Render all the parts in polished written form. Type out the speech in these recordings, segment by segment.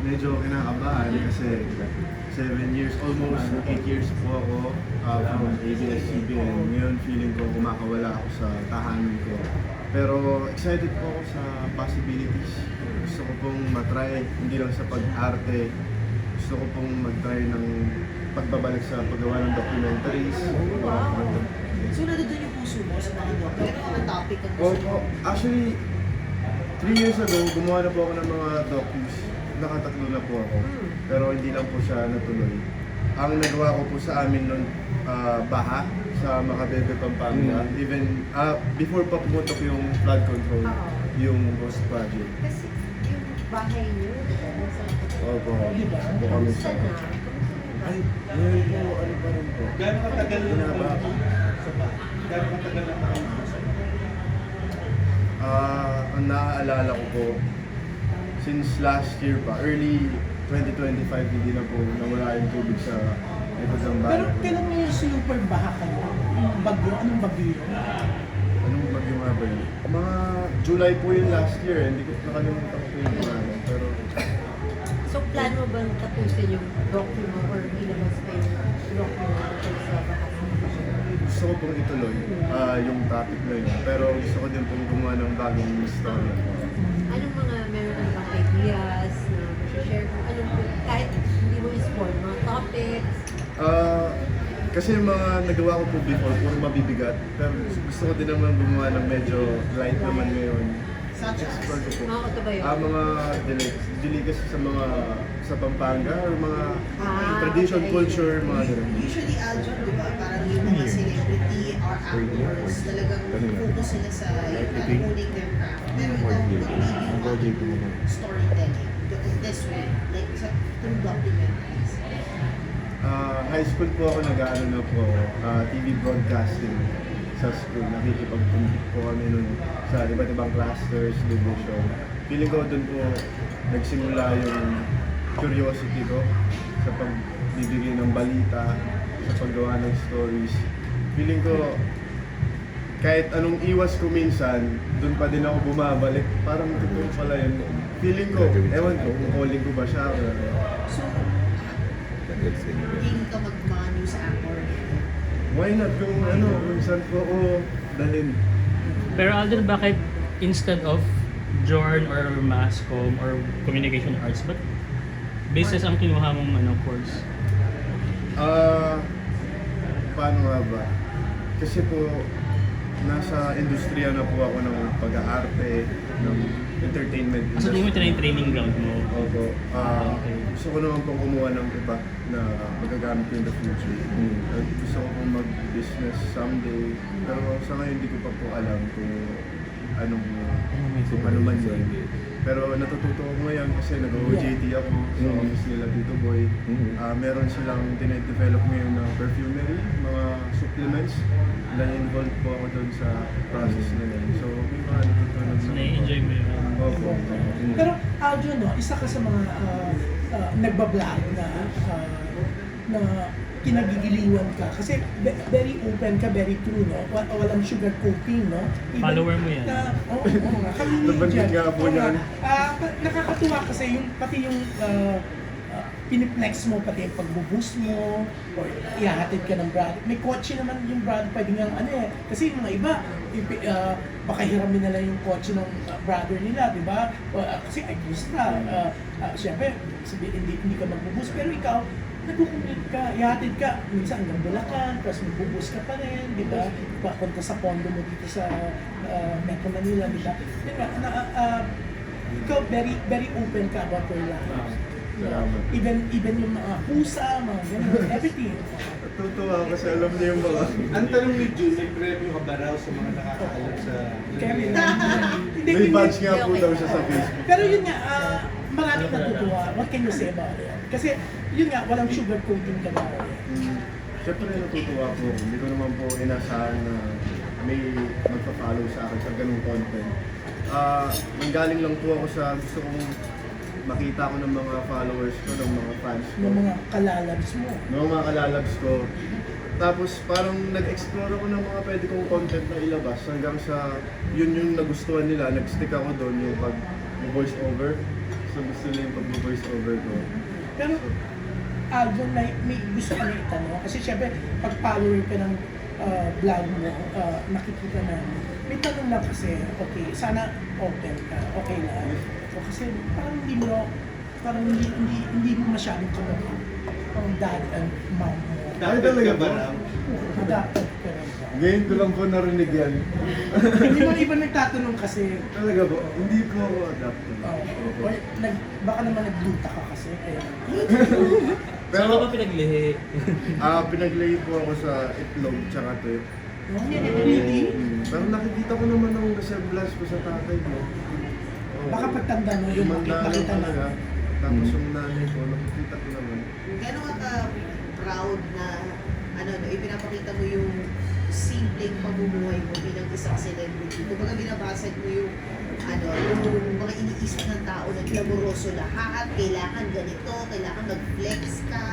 medyo kinakabahan kasi 7 years, almost 8 years po ako from ABS-CBN. Ngayon feeling ko kumakawala ako sa tahanan ko. Pero excited po ako sa possibilities. Gusto ko pong matry, hindi lang sa pag-arte. Gusto ko pong mag-try ng pagbabalik sa paggawa ng documentaries. Wow! So, nandun yung puso mo sa mga doc? Ano ang topic ang gusto mo? Actually, 3 years ago, gumawa na po ako ng mga docus. Nakatatlo na po ako. Pero hindi lang po siya natuloy. Ang nagawa ko po sa amin noon, baha sa Macabebe, Pampanga. Even before pa pumutok yung flood control, yung Ghost Project. Kasi yung bahay niyo, nasa Opo, po kami sa... na. Ay, ngayon po, ano pa rin po? Gano'ng katagal na Ginaba. Gano'ng katagal na kayo? Ang naaalala ko po, since last year pa, early 2025, hindi na po nawala yung tubig sa likod ng Pero bahay. kailan mo yung super baha ka mo? Yung bagyo? Anong bagyo yun? Anong bagyo nga ba yun? Mga July po yun last year, hindi ko nakalimutan ko yung mga ano, pero So, plan mo bang tapusin yung doc mo or ilabas pa yung doc mo sa bakas? gusto ko pong ituloy yung topic na yun. Pero gusto ko din pong gumawa ng bagong story. Anong mga meron ka bang ideas na share mo? Kahit hindi mo i-spoil, mga topics? Kasi yung mga nagawa ko po before, puro mabibigat. Pero gusto ko din naman gumawa ng medyo light naman ngayon. Such as? Explore ko po. Mga autobiography? Mga delicacy sa mga sa Pampanga or mga tradition, okay. culture, mga ganun. Usually, Aljon, di ba, parang yung mga celebrity or actors, talagang focus sila sa honing their craft. Pero ikaw, storytelling, this way, like through documentaries. High school po ako nag-ano na po, TV broadcasting sa school. Nakikipag-compete po kami nun sa iba't ibang clusters, division. Feeling ko dun po nagsimula yung curiosity ko sa pagbibigay ng balita, sa paggawa ng stories. Feeling ko kahit anong iwas ko minsan, dun pa din ako bumabalik. Parang totoo pala yun. Feeling ko, ewan ko kung calling ko ba siya. So, hindi ka mga news actor. Why not kung saan ko ako dalhin? Pero Alden, bakit instead of Jorn or Masscom or Communication Arts, but business ang kinuha mong course? Paano nga ba? Kasi po, nasa industriya na po ako ng pag-aarte, ng entertainment So, di mo ito na yung training ground mo? Opo. Okay. Gusto ko naman pong kumuha ng iba na magagamit ko in the future. At gusto ko pong mag-business someday. Pero sa ngayon, hindi ko pa po alam kung ano man yun. Pero natututo ko ngayon kasi nag-OJT ako sa office nila Tito Boy. Meron silang dinedevelop ngayon na perfumery, mga supplements. Na-involved po ako doon sa process nila. So, may mga natutunan So, nai-enjoy mo yun? Opo. Pero Aljon, no, isa ka sa mga nagbablog na kinagigiliwan ka. Kasi very open ka, very true, no? Walang sugar coating, no? Follower mo yan. Oo, nga. Kami Nabanggit nga po Oo nga. yan. Nakakatuwa kasi pati yung piniplex mo, pati yung pagbuboost mo, or ihahatid ka ng brother. May kotse naman yung brother, pwede nga kasi yung mga iba, baka hiramin nila yung kotse ng brother nila, di ba? Kasi ay gusta. Siyempre, hindi ka magbuboost, pero ikaw, nag-commute ka, ihatid ka, minsan hanggang Bulacan, tapos magbuboost ka pa rin, di ba? Papunta sa pondo mo dito sa Metro Manila, di ba? Yun nga, ikaw very very open ka about your life. Salamat. Even yung mga pusa, mga ganun, everything. Natutuwa kasi alam niya yung mga... Ang tanong ni Jun, may premyo ka ba raw sa mga nakakaalam sa... Kaya May badge nga po daw siya sa Facebook. Pero yun nga, maraming natutuwa. What can you say about it? Kasi yun nga, walang sugar coating ka ba? Siyempre natutuwa po. Hindi ko naman po inasahan na may magpa-follow sa akin sa ganung content. Nanggaling lang po ako sa gusto kong makita ko ng mga followers ko, ng mga fans ko. Ng mga kalalabs mo. Ng mga kalalabs ko. Tapos parang nag-explore ako ng mga pwede kong content na ilabas hanggang sa yun yung nagustuhan nila. Nag-stick ako doon yung pag voice over gusto nila yung pag-voice over ko. Pero, Aljon, may gusto ko na itanong. Kasi syempre, pag follower ka ng vlog mo, nakikita namin. May tanong lang kasi, okay, sana open ka, okay na. So, kasi parang hindi mo masyadong kamukha ang dad and mom mo. Ay, talaga ba? Adapted ka rin ba? Ngayon ko lang po narinig yan. Hindi mga iba nagtatanong kasi, Talaga ba? Hindi po ako adapted. or baka naman nagluta ka kasi, kaya Saan ka ba pinaglihi? Pinaglay po ako sa itlog tsaka tuyo. really? Pero nakikita ko naman ang resemblance ko sa tatay ko. Oo. Baka pagtanda mo yung Tumanda lang makita talaga. na. Tapos yung nanay ko, nakikita ko naman. Gano'n ka proud na ipinapakita mo yung simpleng pamumuhay mo bilang isang celebrity. Kumbaga binabasag mo yung yung mga iniisip ng tao na glamoroso lahat, kailangan ganito, kailangan mag-flex ka.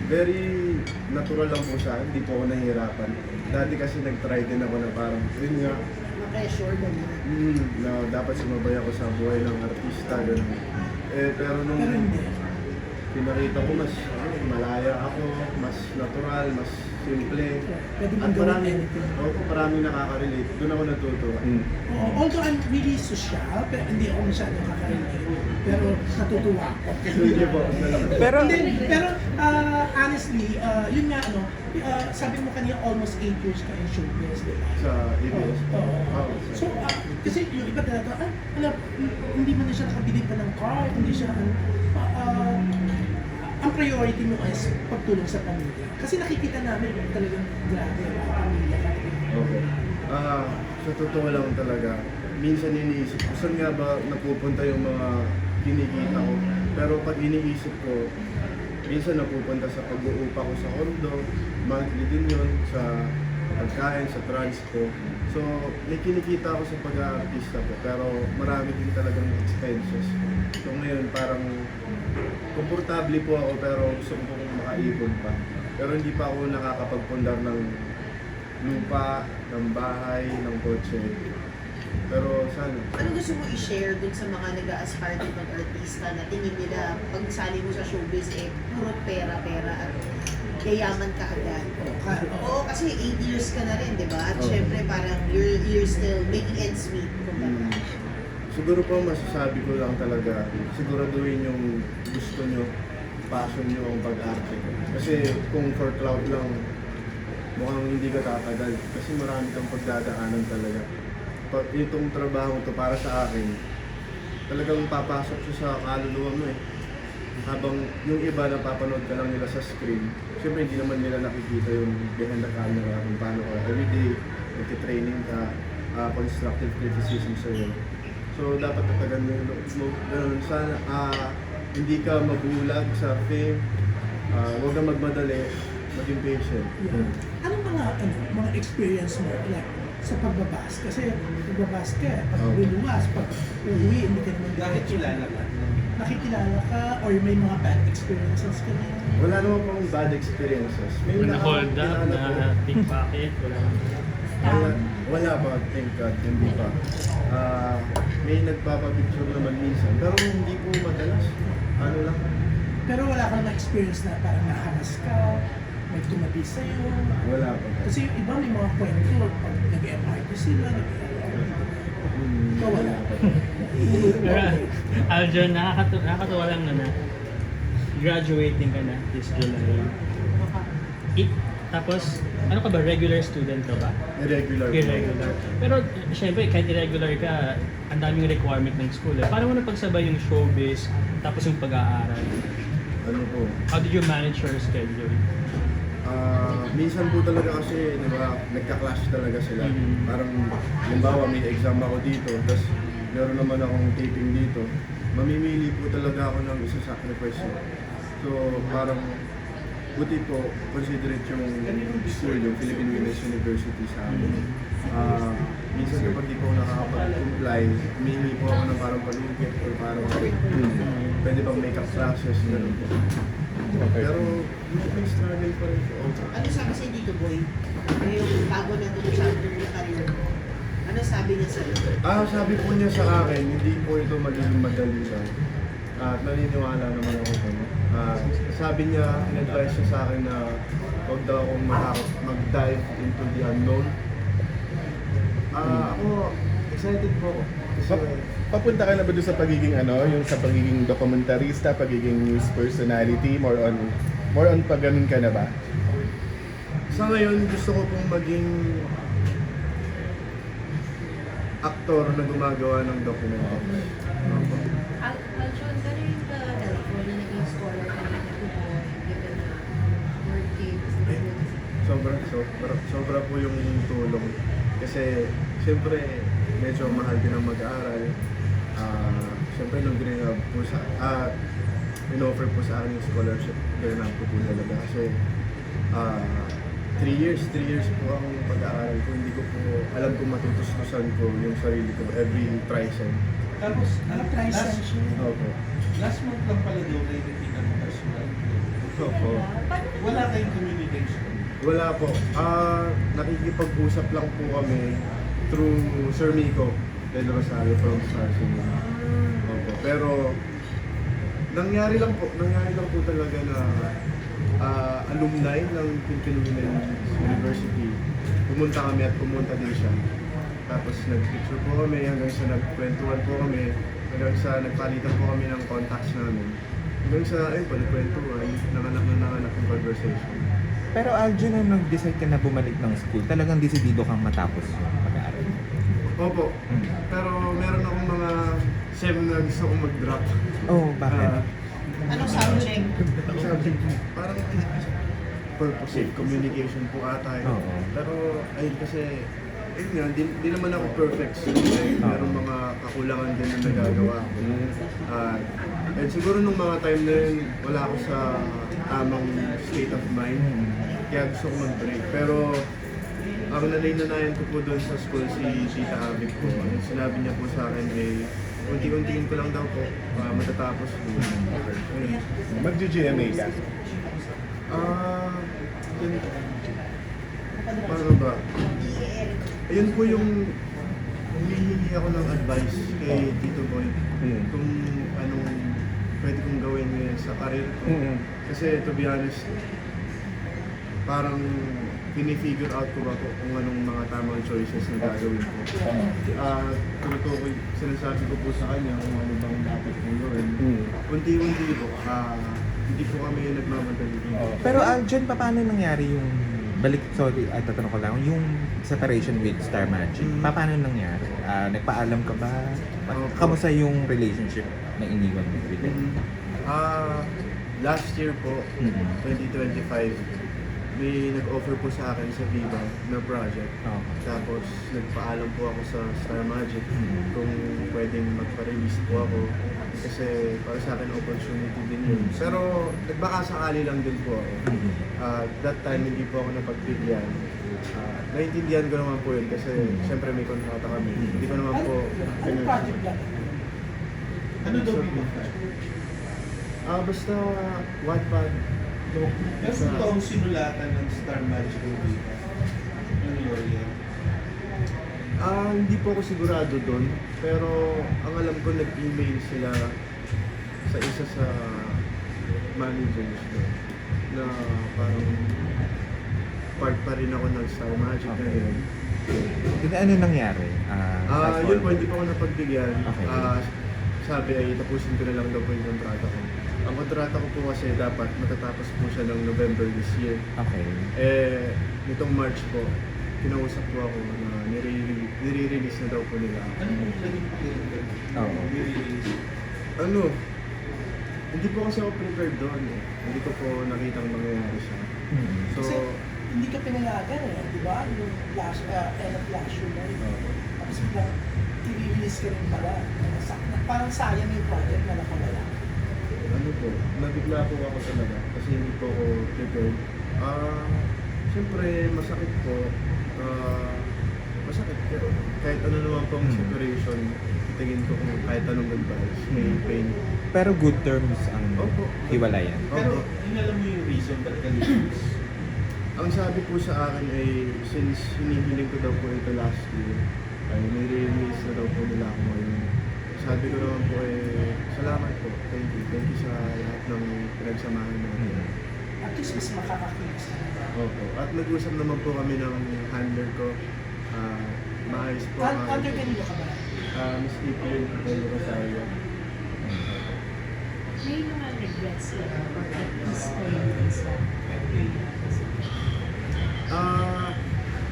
Very natural lang po siya. Hindi po ako nahihirapan. Dati kasi nag-try din ako na parang, yun nga, Ma-pressure naman. na dapat sumabay ako sa buhay ng artista. Ganun. Pero nung Pero hindi. pinakita ko, mas malaya ako, mas natural, mas simple. Pwede At mong gawin maraming, anything. maraming nakaka-relate. Doon ako natutuwa. Oo, although I'm really social, pero hindi ako masyadong nakaka-relate. Pero natutuwa ako. Sige po. Pero, honestly, yun nga, sabi mo kanina almost 8 years ka in showbiz, di ba? Sa ABS. Oo. Oo. So, kasi yung iba talaga, hindi man na siya nakabili pa ng car, hindi siya, ang priority mo is pagtulong sa pamilya. Kasi nakikita namin talagang grabe ang pamilya ka. Okay. Sa totoo lang talaga, minsan iniisip ko, saan nga ba napupunta yung mga kinikita ko? Pero pag iniisip ko, minsan napupunta sa pag-uupa ko sa condo, monthly din yun, sa pagkain, sa transpo. So, may kinikita ako sa pag-aartista ko, pero marami din talagang expenses. So ngayon, parang komportable po ako, pero gusto ko pong makaipon pa. Pero hindi pa ako nakakapagpundar ng lupa, ng bahay, ng kotse. Pero sana. Ano gusto mo i-share dun sa mga nag-a-aspire din mag-artista na tingin nila pag sali mo sa showbiz puro pera-pera at yayaman ka agad? Oo, kasi 8 years ka na rin, di ba? At Oo. syempre parang you're still making ends meet. Hmm. Siguro po masasabi ko lang talaga, siguraduhin yung gusto nyo, passion nyo ang pag-arte. Kasi kung for cloud lang, mukhang hindi ka tatagal. Kasi marami kang pagdadaanan talaga. Itong trabaho to para sa akin, talagang papasok siya sa kaluluwa mo eh. Habang yung iba napapanood ka lang nila sa screen, syempre hindi naman nila nakikita yung behind the camera kung paano ka everyday, nagtitraining ka, constructive criticism sa'yo. So dapat tatagan mo yung loob mo. Ganun, sana hindi ka mabulag sa fame, huwag kang magmadali, maging patient. Anong mga experience mo like, sa pagbabas? Kasi pagbabas ka, pag Oo. luluwas, pag uuwi, hindi ka naman Nakikilala ka. nakikilala ka or may mga bad experiences ka na. Wala naman pong bad experiences. May Na-hold up, nakakilala na po. pickpocket, wala. Wala pa, thank God, hindi pa. May nagpapapicture naman minsan, pero hindi po madalas. Ano lang. Pero wala ka naman experience na parang naharas ka, may tumabi sa'yo. Wala pa. Kasi yung iba may mga kwento, pag nag-MRT sila, ikaw wala. Pero, Aljon, nakakatuwa lang na graduating ka na this July. Tapos, ano ka ba? Regular student ka ba? Irregular. Irregular. Pero, syempre, kahit irregular ka, ang daming requirement ng school eh. Paano mo napagsabay yung showbiz, tapos yung pag-aaral? Ano po? How did you manage your schedule? Minsan po talaga kasi, di ba, nagka-clash talaga sila. Mhm. Parang, halimbawa may exam ako dito, tapos meron naman akong taping dito. Mamimili po talaga ako ng isa-sacrifice ko. So, parang, buti po, considerate yung school, yung Philippine Women's University sa amin. Minsan kapag di po nakakapag-comply, humingi po ako ng parang palugit or parang pwede bang make-up classes, gano'n po. Pero may struggle pa rin po. Ano sabi sa'yo dito, boy? Yung bago na itong chapter na career mo? Ano Ano sabi niya sa'yo? Sabi po niya sa akin, hindi po ito magiging madali lang. At naniniwala naman ako po. Sabi niya, in-advise niya sa akin na huwag daw akong matakot mag-dive into the unknown. Ako, excited po ako. Kasi, Papunta ka na ba doon sa pagiging yung sa pagiging dokumentarista, pagiging news personality, more on pag ganun ka na ba? sa ngayon, gusto ko pong maging aktor na gumagawa ng documentary. Aljon, gano'n yung ka-helpful na naging scholar ka na nag-boy, given na working sa Sobra po yung tulong. Kasi, siyempre, medyo mahal din ang mag-aaral. Siyempre, nung ginagawa po in-offer po sa akin yung scholarship, ganun po talaga. Kasi, 3 years po ang pag-aaral ko. Hindi ko po alam kung matutustusan ko yung sarili ko every trisem. Tapos, Opo. last month lang pala daw kayo nakita mo personal. Opo. Wala kayong communication. Wala po. Nakikipag-usap lang po kami through Sir Miko Del Rosario from Star Cinema. Opo. Pero nangyari lang po talaga na alumni ng Philippine University. Pumunta kami at pumunta din siya. Tapos nag-picture po kami hanggang sa nagkwentuhan po kami, hanggang sa nagpalitan po kami ng contacts namin. Hanggang sa, pagkwentuhan, nanganak yung conversation. Pero Aljon, nung nag-decide ka na bumalik ng school, talagang desidido kang matapos yung pag-aaral. Opo. Pero meron akong mga SEM na gusto kong mag-drop. Oh, bakit? Anong subject? Sabi, parang purpose communication po ata. Oo. Pero ayun kasi, ayun nga, di naman ako perfect student. Merong mga kakulangan din na nagagawa ko. And siguro nung mga time na yun, wala ako sa tamang state of mind. Kaya gusto ko mag-break. Pero ang nanay-nanayan ko po doon sa school si Tita Avic po. Sinabi niya po sa akin unti-untiin ko lang daw po matatapos po. Ayun. Mag-GMA ka? Yun, paano ba? Ayun po yung humihingi ako ng advice kay Tito Boy kung anong pwede kong gawin ngayon sa career ko. Kasi to be honest, parang pinifigure out ko ba po kung anong mga tamang choices na gagawin ko. Tuloy sinasabi ko po sa kanya kung ano bang dapat kong gawin. Unti-unti po, hindi po kami nagmamadali. Pero Aljon, paano nangyari yung tatanong ko lang, yung separation with Star Magic? Paano nangyari? Nagpaalam ka ba? Kamusta yung relationship na iniwan mo with them? Last year po, 2025, may nag-offer po sa akin sa Viva na project. Tapos nagpaalam po ako sa Star Magic kung pwedeng magpa-release po ako. Kasi para sa akin opportunity din yun. Pero nagbaka sakali lang din po ako. That time hindi po ako napagbigyan. Naintindihan ko naman po yun kasi syempre may kontrata kami. Hindi ko naman po... Ano project lang? Ano daw yung Basta Wattpad. Pero ito ang sinulatan ng Star Magic movie. Yung lawyer. Hindi po ako sigurado doon, pero ang alam ko nag-email sila sa isa sa managers doon na parang part pa rin ako ng Star Magic na yun. Ano nangyari? Yun po, hindi po ako napagbigyan. Okay. Sabi ay tapusin ko na lang daw po yung kontrata ko. Ang kontrata ko po kasi dapat matatapos po siya ng November this year. Okay. Nitong March po, kinausap po ako na nire-release na daw po nila. Ano yung naging pakiramdam? Oo. Ano? Hindi po kasi ako prepared doon eh. Hindi ko po nakitang mangyayari siya. So, Kasi hindi ka pinayagan di ba? Yung end of last year na yun. Tapos biglang i-release ka rin pala. Parang sayang yung project na nakawala. ano po, nabigla po ako talaga kasi hindi po ako prepared. Siyempre, masakit po. Masakit pero kahit ano naman pong separation, tingin ko kung kahit anong advice, may pain. Pero good terms ang Opo. hiwalayan. Pero Opo. yun alam mo yung reason ba't ka nilinis? Ang sabi po sa akin ay since hinihiling ko daw po ito last year, ay may release na daw po nila ako ngayon. Sabi ko naman po salamat po. Thank you sa lahat ng pinagsamahan natin. At least mas makakakilos. Opo. At nag-usap naman po kami ng handler ko. Maayos po. Under kanino ka ba? Miss April Del Rosario. May mga regrets lang or at least stories lang.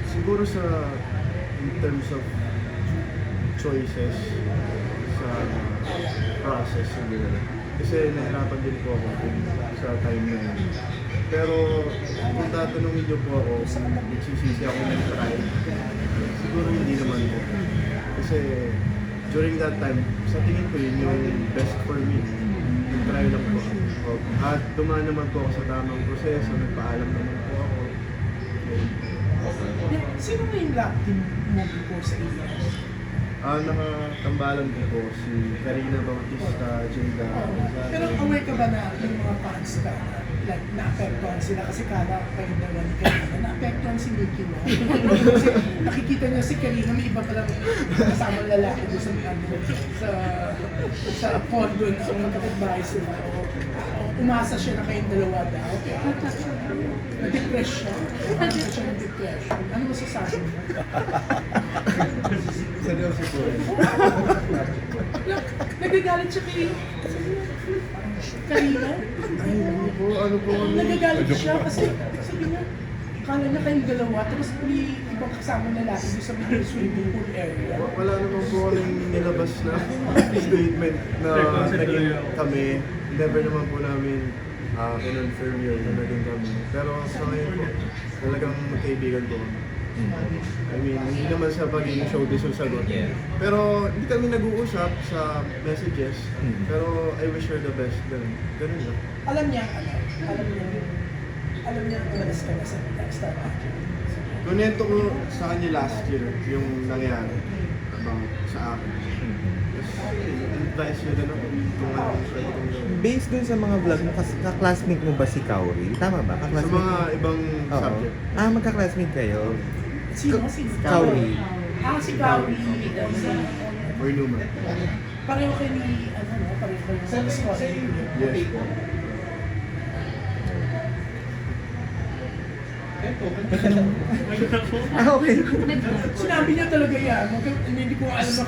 Siguro in terms of choices sa process siguro. Kasi nahirapan din po ako sa time na yun. Pero kung tatanungin niyo po ako kung nagsisisi ako nag-try, siguro hindi naman po. Kasi during that time, sa tingin ko yun yung best for me. Try lang po. At dumaan naman po ako sa tamang proseso, nagpaalam naman po ako. Sino na yung lab team mo before sa ABS? Nakatambalan ko po si Karina Bautista, Jada. Pero aware ka ba na yung mga fans ka, like, naapektuhan sila kasi kala kayo dalawa ni Karina, naapektuhan si Mickey mo. Kasi nakikita niya si Karina, may iba palang kasamang lalaki doon sa condo na ang magkapit-bahay sila. O umasa siya na kayong dalawa daw. Na-depress siya. Ano siya na-depression? Ano masasabi mo? Seryoso po. Nagagalit siya kay Karina? Ano po kami? Nagagalit siya kasi sabi niya, kala na kayong dalawa, tapos may ibang kasama lalaki doon sa mga swimming pool area. Wala naman po kaming nilabas na statement na naging kami. Never naman po namin kinonfirm yun na naging kami. Pero sa ngayon po, talagang magkaibigan po kami. I mean, hindi naman sa pagiging showbiz yung sagot. Yeah. Pero hindi kami nag-uusap sa messages. Pero I wish her the best. Ganun lang. Alam niya umalis ka na sa Star Magic. Kunento ko sa kanya last year yung nangyari about sa akin. Advice niya din ako kung ano pwede kong gawin. Based dun sa mga vlog mo, ka-classmate mo ba si Kauri? Tama ba? Sa Ka-classmate mga ibang Oo. subject. Magka-classmate kayo? Sino? Kauri. Si Gawi. Or Numa. Pareho kayo ni, pareho kayo sa scholar. Yes po. Okay. Sinabi niya talaga yan. Hindi ko alam na